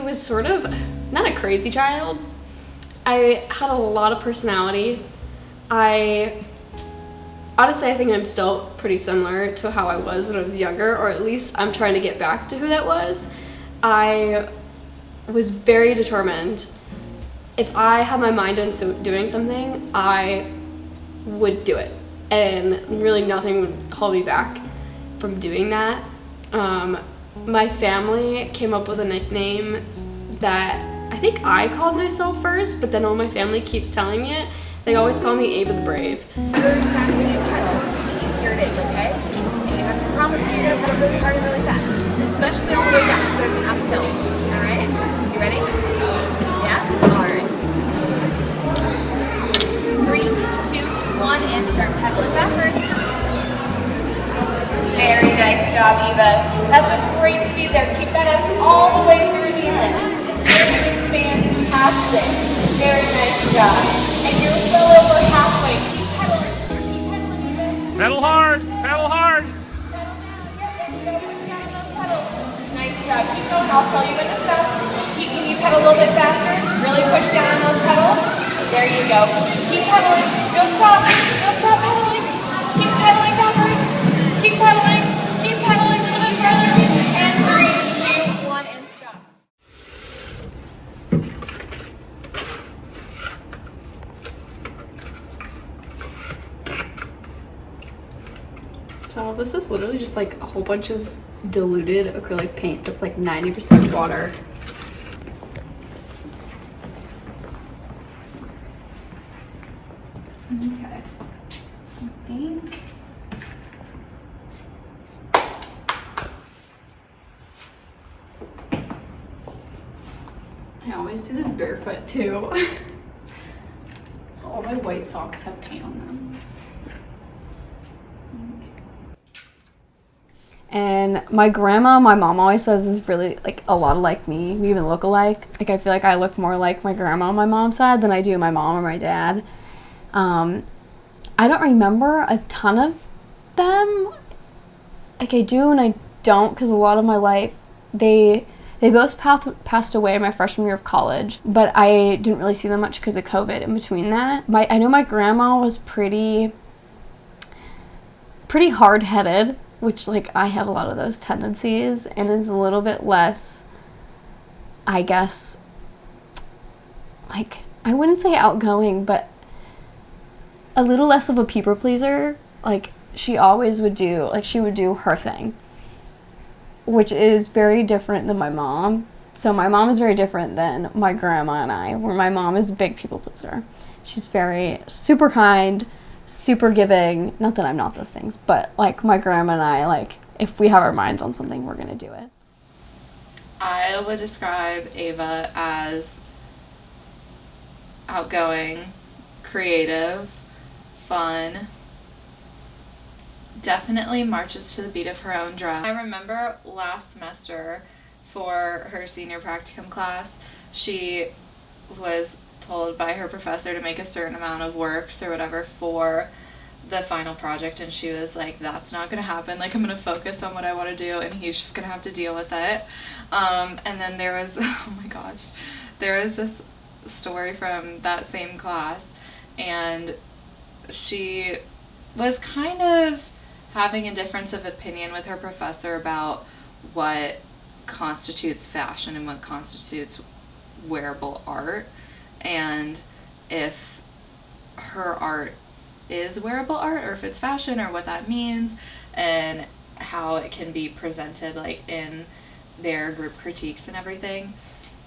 was sort of, not a crazy child. I had a lot of personality. Honestly, I think I'm still pretty similar to how I was when I was younger, or at least I'm trying to get back to who that was. I was very determined. If I had my mind into doing something, I would do it. And really nothing would hold me back from doing that. My family came up with a nickname that I think I called myself first, but then all my family keeps telling me it. They always call me Ava the Brave. Really fast to pedal, the easier it is, okay? And you have to promise me you're gonna pedal really hard and really fast, especially on the way down, because there's an uphill. All right? You ready? Yeah? All right. 3, 2, 1, and start pedaling backwards. Very nice job, Eva. That's a great speed there. Keep that up all the way through the end. You're doing fantastic. Very nice job. And you're well over halfway. Keep pedaling. Keep pedaling, Eva. Pedal hard, pedal hard. Pedal down. Yep, you gotta push down on those pedals. Nice job. Keep going. I'll tell you when to stop. Can you pedal a little bit faster? Really push down on those pedals. There you go. Keep pedaling. Don't stop. Don't stop pedaling. Keep pedaling backwards. Keep pedaling. Keep pedaling a little bit further. And 3, 2, 1, and stop. So this is literally just like a whole bunch of diluted acrylic paint that's like 90% water. Okay, I think I always do this barefoot too. So all my white socks have paint on them. And my grandma, my mom always says is really like a lot like me. We even look alike. Like I feel like I look more like my grandma on my mom's side than I do my mom or my dad. I don't remember a ton of them. Like I do and I don't, because a lot of my life, they both passed away my freshman year of college, but I didn't really see them much because of COVID in between that. I know my grandma was pretty hard-headed, which like I have a lot of those tendencies, and is a little bit less, I guess, like, I wouldn't say outgoing, but a little less of a people pleaser. Like she always would do, like she would do her thing, which is very different than my mom. So my mom is very different than my grandma and I, where my mom is a big people pleaser. She's very super kind, super giving. Not that I'm not those things, but like my grandma and I, like if we have our minds on something, we're gonna do it. I would describe Ava as outgoing, creative, fun, definitely marches to the beat of her own drum. I remember last semester for her senior practicum class, she was told by her professor to make a certain amount of works or whatever for the final project, and she was like, that's not gonna happen, like I'm gonna focus on what I want to do and he's just gonna have to deal with it. And then there was, oh my gosh, there was this story from that same class, and she was kind of having a difference of opinion with her professor about what constitutes fashion and what constitutes wearable art, and if her art is wearable art or if it's fashion or what that means and how it can be presented like in their group critiques and everything.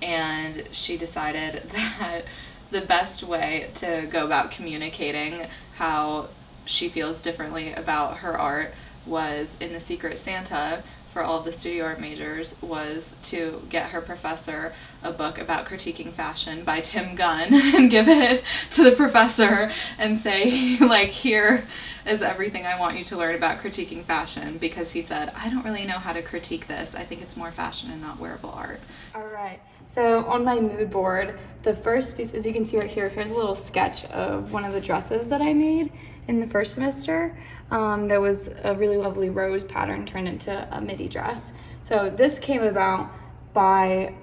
And she decided that the best way to go about communicating how she feels differently about her art was in the Secret Santa for all of the studio art majors was to get her professor a book about critiquing fashion by Tim Gunn and give it to the professor and say, like, here is everything I want you to learn about critiquing fashion, because he said, I don't really know how to critique this. I think it's more fashion and not wearable art. All right, so on my mood board, the first piece, as you can see right here, here's a little sketch of one of the dresses that I made in the first semester. There was a really lovely rose pattern turned into a midi dress. So this came about by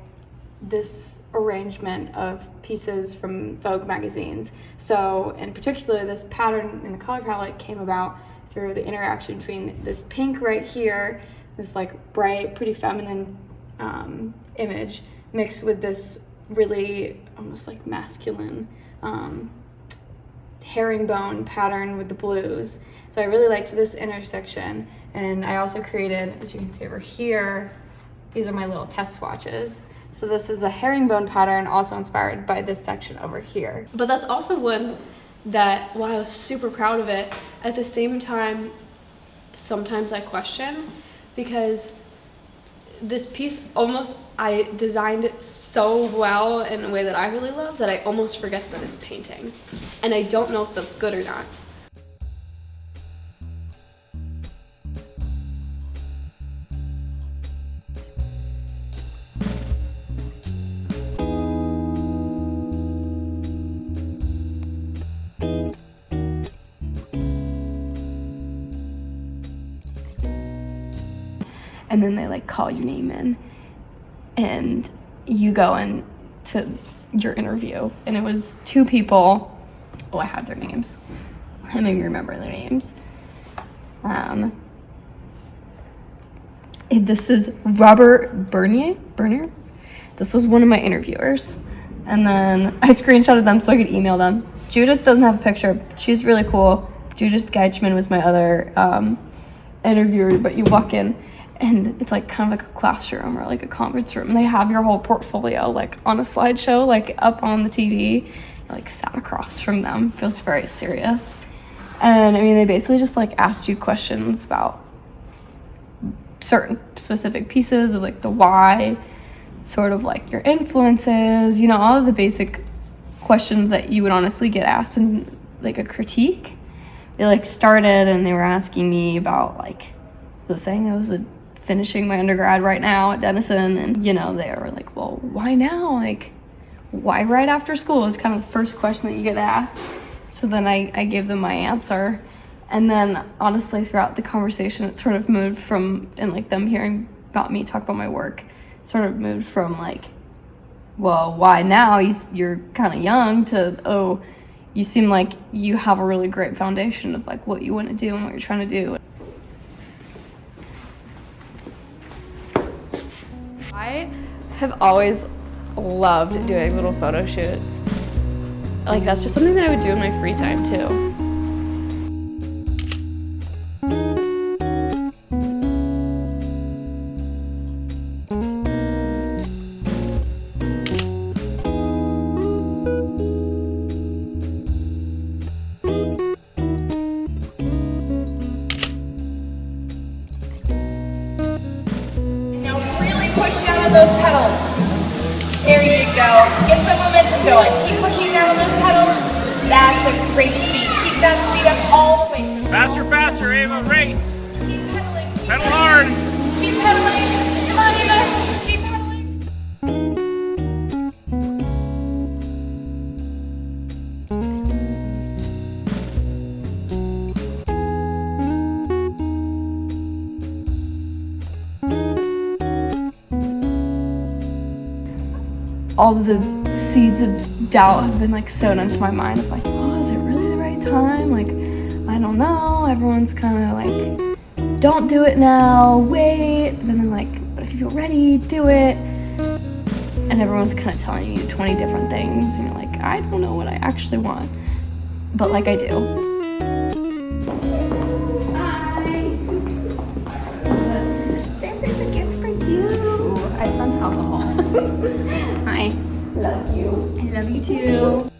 this arrangement of pieces from Vogue magazines. So in particular, this pattern in the color palette came about through the interaction between this pink right here, this like bright, pretty feminine image, mixed with this really almost like masculine herringbone pattern with the blues. So I really liked this intersection, and I also created, as you can see over here, these are my little test swatches. So this is a herringbone pattern, also inspired by this section over here. But that's also one that, while I was super proud of it, at the same time, sometimes I question, because this piece almost, I designed it so well in a way that I really love that I almost forget that it's painting. And I don't know if that's good or not. And then they like call your name in and you go in to your interview, and it was 2 people. Oh, I have their names. I don't even remember their names. This is Robert Bernier. This was one of my interviewers, and then I screenshotted them so I could email them. Judith doesn't have a picture. She's really cool. Judith Geitchman was my other interviewer, but you walk in and it's like kind of like a classroom or like a conference room. They have your whole portfolio like on a slideshow, like up on the TV. I like sat across from them. Feels very serious. And I mean, they basically just like asked you questions about certain specific pieces of like the why, sort of like your influences, you know, all of the basic questions that you would honestly get asked in like a critique. They like started and they were asking me about like the saying I was finishing my undergrad right now at Denison, and you know, they were like, well, why now? Like, why right after school is kind of the first question that you get asked. So then I gave them my answer, and then honestly throughout the conversation it sort of moved from, and like them hearing about me talk about my work, sort of moved from like, well, why now? You're kind of young, to, oh, you seem like you have a really great foundation of like what you want to do and what you're trying to do. I have always loved doing little photo shoots. Like, that's just something that I would do in my free time too. Push down on those pedals. There you go. Get some momentum going. Keep pushing down on those pedals. That's a great speed. Keep that speed up all the way. Faster, faster, Ava, race. Keep pedaling. Pedal hard. Keep pedaling. Come on, Ava. Keep pedaling. All of the seeds of doubt have been like sown into my mind of like, oh, is it really the right time? Like, I don't know. Everyone's kind of like, don't do it now, wait. But then they're like, but if you feel ready, do it. And everyone's kind of telling you 20 different things. And you're like, I don't know what I actually want. But like, I do. This is a gift for you. I sent alcohol. Hi. Love you. I love you too.